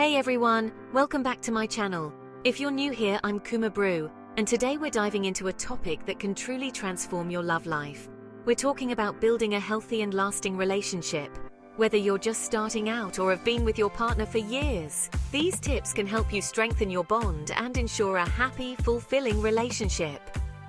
Hey everyone, welcome back to my channel. If you're new here, I'm Kuma Broo, and today we're diving into a topic that can truly transform your love life. We're talking about building a healthy and lasting relationship. Whether you're just starting out or have been with your partner for years, these tips can help you strengthen your bond and ensure a happy, fulfilling relationship.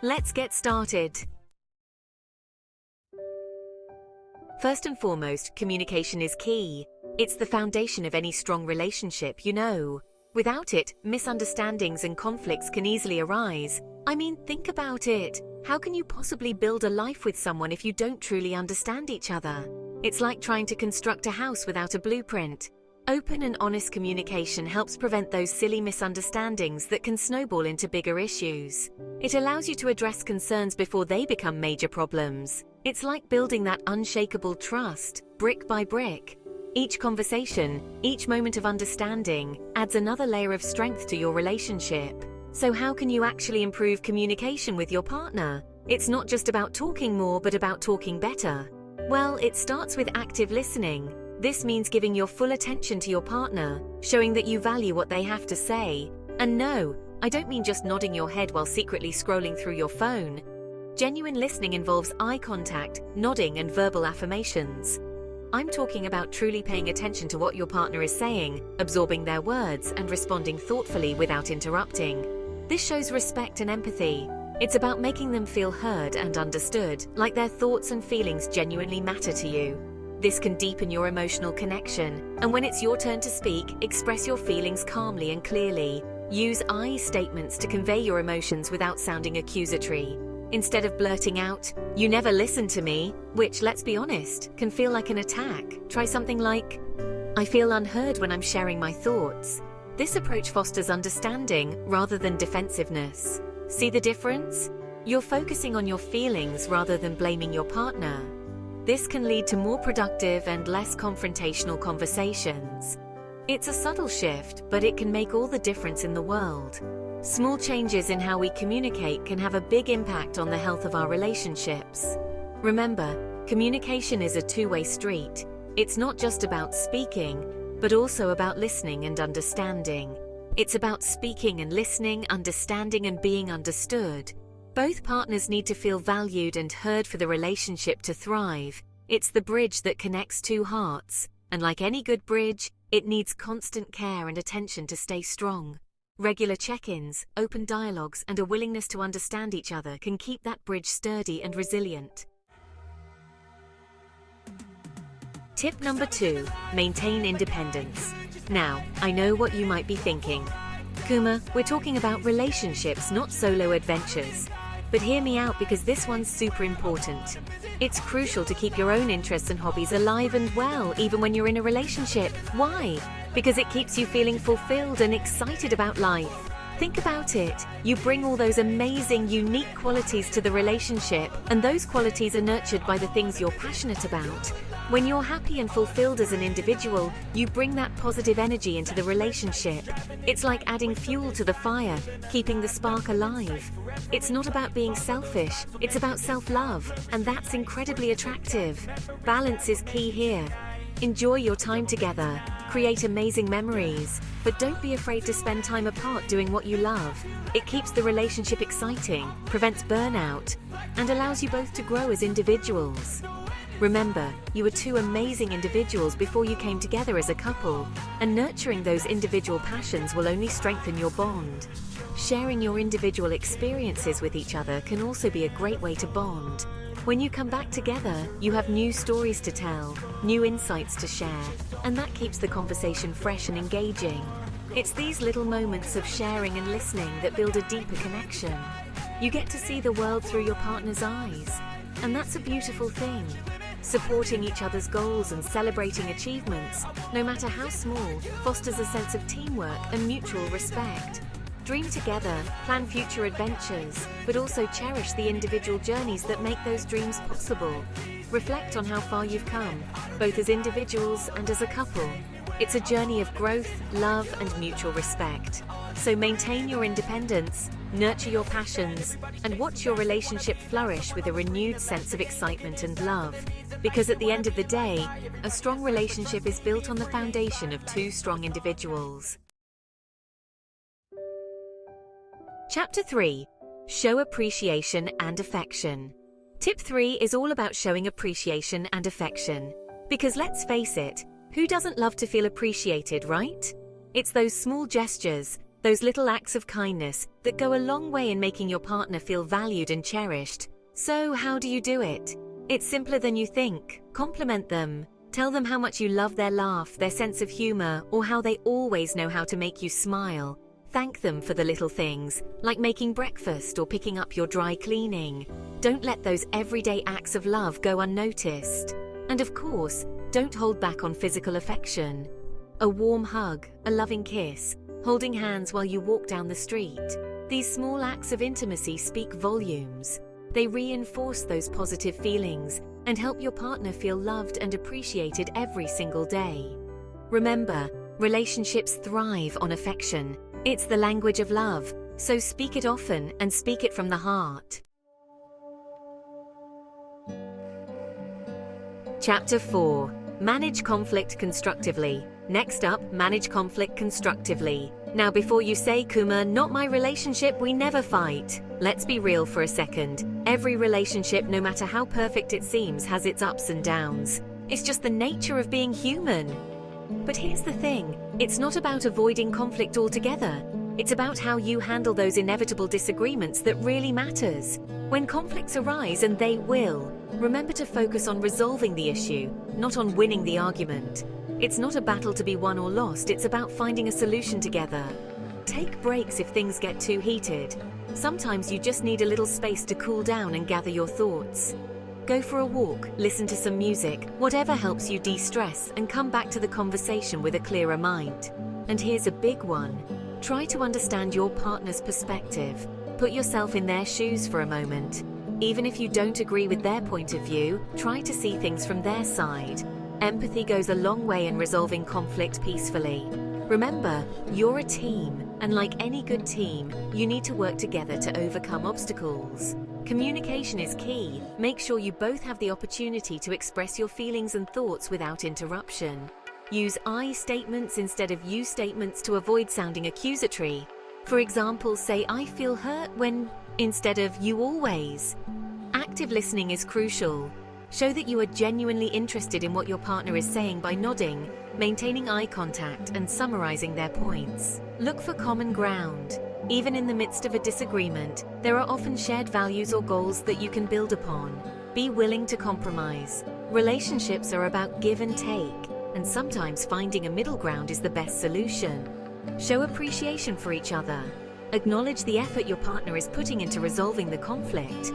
Let's get started. First and foremost, communication is key. It's the foundation of any strong relationship, you know. Without it, misunderstandings and conflicts can easily arise. I mean, think about it. How can you possibly build a life with someone if you don't truly understand each other? It's like trying to construct a house without a blueprint. Open and honest communication helps prevent those silly misunderstandings that can snowball into bigger issues. It allows you to address concerns before they become major problems. It's like building that unshakable trust, brick by brick. Each conversation, each moment of understanding, adds another layer of strength to your relationship. So how can you actually improve communication with your partner? It's not just about talking more, but about talking better. Well, it starts with active listening. This means giving your full attention to your partner, showing that you value what they have to say. And no, I don't mean just nodding your head while secretly scrolling through your phone. Genuine listening involves eye contact, nodding, and verbal affirmations. I'm talking about truly paying attention to what your partner is saying, absorbing their words, and responding thoughtfully without interrupting. This shows respect and empathy. It's about making them feel heard and understood, like their thoughts and feelings genuinely matter to you. This can deepen your emotional connection, and when it's your turn to speak, express your feelings calmly and clearly. Use I statements to convey your emotions without sounding accusatory. Instead of blurting out, "You never listen to me," which, let's be honest, can feel like an attack, try something like, "I feel unheard when I'm sharing my thoughts." This approach fosters understanding rather than defensiveness. See the difference? You're focusing on your feelings rather than blaming your partner. This can lead to more productive and less confrontational conversations. It's a subtle shift, but it can make all the difference in the world. Small changes in how we communicate can have a big impact on the health of our relationships. Remember, communication is a two-way street. It's not just about speaking, but also about listening and understanding. It's about speaking and listening, understanding and being understood. Both partners need to feel valued and heard for the relationship to thrive. It's the bridge that connects two hearts, and like any good bridge, it needs constant care and attention to stay strong. Regular check-ins, open dialogues, and a willingness to understand each other can keep that bridge sturdy and resilient. Tip number 2, maintain independence. Now, I know what you might be thinking. Kuma, we're talking about relationships, not solo adventures. But hear me out, because this one's super important. It's crucial to keep your own interests and hobbies alive and well, even when you're in a relationship. Why? Because it keeps you feeling fulfilled and excited about life. Think about it. You bring all those amazing, unique qualities to the relationship, and those qualities are nurtured by the things you're passionate about. When you're happy and fulfilled as an individual, you bring that positive energy into the relationship. It's like adding fuel to the fire, keeping the spark alive. It's not about being selfish, it's about self-love, and that's incredibly attractive. Balance is key here. Enjoy your time together, create amazing memories, but don't be afraid to spend time apart doing what you love. It keeps the relationship exciting, prevents burnout, and allows you both to grow as individuals. Remember, you were two amazing individuals before you came together as a couple, and nurturing those individual passions will only strengthen your bond. Sharing your individual experiences with each other can also be a great way to bond. When you come back together, you have new stories to tell, new insights to share, and that keeps the conversation fresh and engaging. It's these little moments of sharing and listening that build a deeper connection. You get to see the world through your partner's eyes, and that's a beautiful thing. Supporting each other's goals and celebrating achievements, no matter how small, fosters a sense of teamwork and mutual respect. Dream together, plan future adventures, but also cherish the individual journeys that make those dreams possible. Reflect on how far you've come, both as individuals and as a couple. It's a journey of growth, love, and mutual respect. So maintain your independence, nurture your passions, and watch your relationship flourish with a renewed sense of excitement and love. Because at the end of the day, a strong relationship is built on the foundation of two strong individuals. Chapter 3. Show appreciation and affection. Tip 3 is all about showing appreciation and affection. Because let's face it, who doesn't love to feel appreciated, right? It's those small gestures, those little acts of kindness that go a long way in making your partner feel valued and cherished. So how do you do it? It's simpler than you think. Compliment them. Tell them how much you love their laugh, their sense of humor, or how they always know how to make you smile. Thank them for the little things, like making breakfast or picking up your dry cleaning. Don't let those everyday acts of love go unnoticed. And of course, don't hold back on physical affection. A warm hug, a loving kiss, holding hands while you walk down the street. These small acts of intimacy speak volumes. They reinforce those positive feelings and help your partner feel loved and appreciated every single day. Remember, relationships thrive on affection. It's the language of love, so speak it often and speak it from the heart. Chapter 4. Manage conflict constructively. Next up, manage conflict constructively. Now before you say, Kuma, not my relationship, we never fight. Let's be real for a second. Every relationship, no matter how perfect it seems, has its ups and downs. It's just the nature of being human. But here's the thing, it's not about avoiding conflict altogether. It's about how you handle those inevitable disagreements that really matters. When conflicts arise, and they will, remember to focus on resolving the issue, not on winning the argument. It's not a battle to be won or lost, it's about finding a solution together. Take breaks if things get too heated. Sometimes you just need a little space to cool down and gather your thoughts. Go for a walk, listen to some music, whatever helps you de-stress and come back to the conversation with a clearer mind. And here's a big one. Try to understand your partner's perspective. Put yourself in their shoes for a moment. Even if you don't agree with their point of view, try to see things from their side. Empathy goes a long way in resolving conflict peacefully. Remember, you're a team, and like any good team, you need to work together to overcome obstacles. Communication is key. Make sure you both have the opportunity to express your feelings and thoughts without interruption. Use I statements instead of you statements to avoid sounding accusatory. For example, say I feel hurt when, instead of you always. Active listening is crucial. Show that you are genuinely interested in what your partner is saying by nodding, maintaining eye contact, and summarizing their points. Look for common ground. Even in the midst of a disagreement, there are often shared values or goals that you can build upon. Be willing to compromise. Relationships are about give and take, and sometimes finding a middle ground is the best solution. Show appreciation for each other. Acknowledge the effort your partner is putting into resolving the conflict.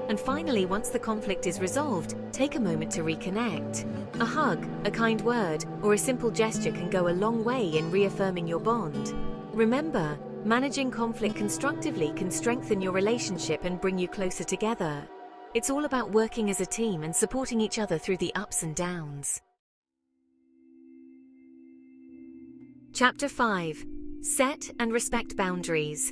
And finally, once the conflict is resolved, take a moment to reconnect. A hug, a kind word, or a simple gesture can go a long way in reaffirming your bond. Remember, managing conflict constructively can strengthen your relationship and bring you closer together. It's all about working as a team and supporting each other through the ups and downs. Chapter 5. Set and respect boundaries.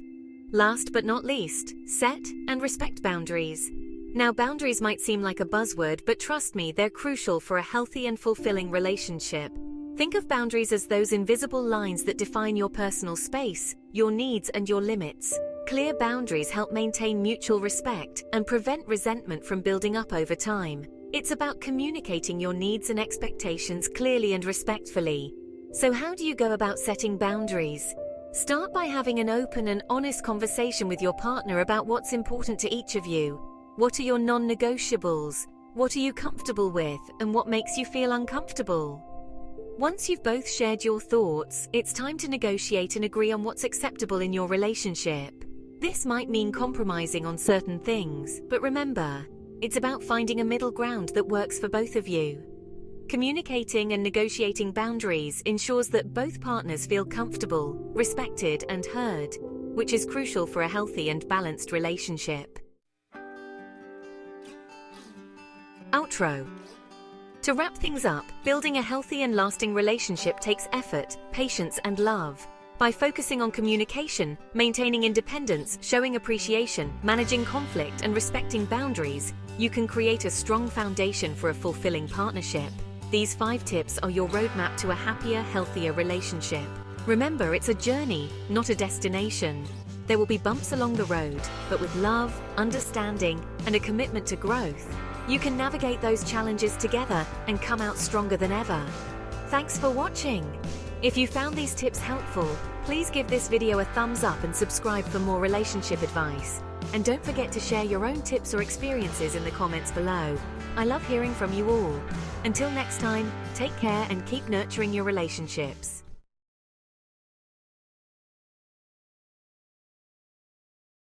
Last but not least, set and respect boundaries. Now, boundaries might seem like a buzzword, but trust me, they're crucial for a healthy and fulfilling relationship. Think of boundaries as those invisible lines that define your personal space, your needs, and your limits. Clear boundaries help maintain mutual respect and prevent resentment from building up over time. It's about communicating your needs and expectations clearly and respectfully. So how do you go about setting boundaries? Start by having an open and honest conversation with your partner about what's important to each of you. What are your non-negotiables? What are you comfortable with, and what makes you feel uncomfortable? Once you've both shared your thoughts, it's time to negotiate and agree on what's acceptable in your relationship. This might mean compromising on certain things, but remember, it's about finding a middle ground that works for both of you. Communicating and negotiating boundaries ensures that both partners feel comfortable, respected, and heard, which is crucial for a healthy and balanced relationship. Outro. To wrap things up, building a healthy and lasting relationship takes effort, patience, and love. By focusing on communication, maintaining independence, showing appreciation, managing conflict, and respecting boundaries, you can create a strong foundation for a fulfilling partnership. These 5 tips are your roadmap to a happier, healthier relationship. Remember, it's a journey, not a destination. There will be bumps along the road, but with love, understanding, and a commitment to growth, you can navigate those challenges together and come out stronger than ever. Thanks for watching. If you found these tips helpful, please give this video a thumbs up and subscribe for more relationship advice. And don't forget to share your own tips or experiences in the comments below. I love hearing from you all. Until next time, take care and keep nurturing your relationships.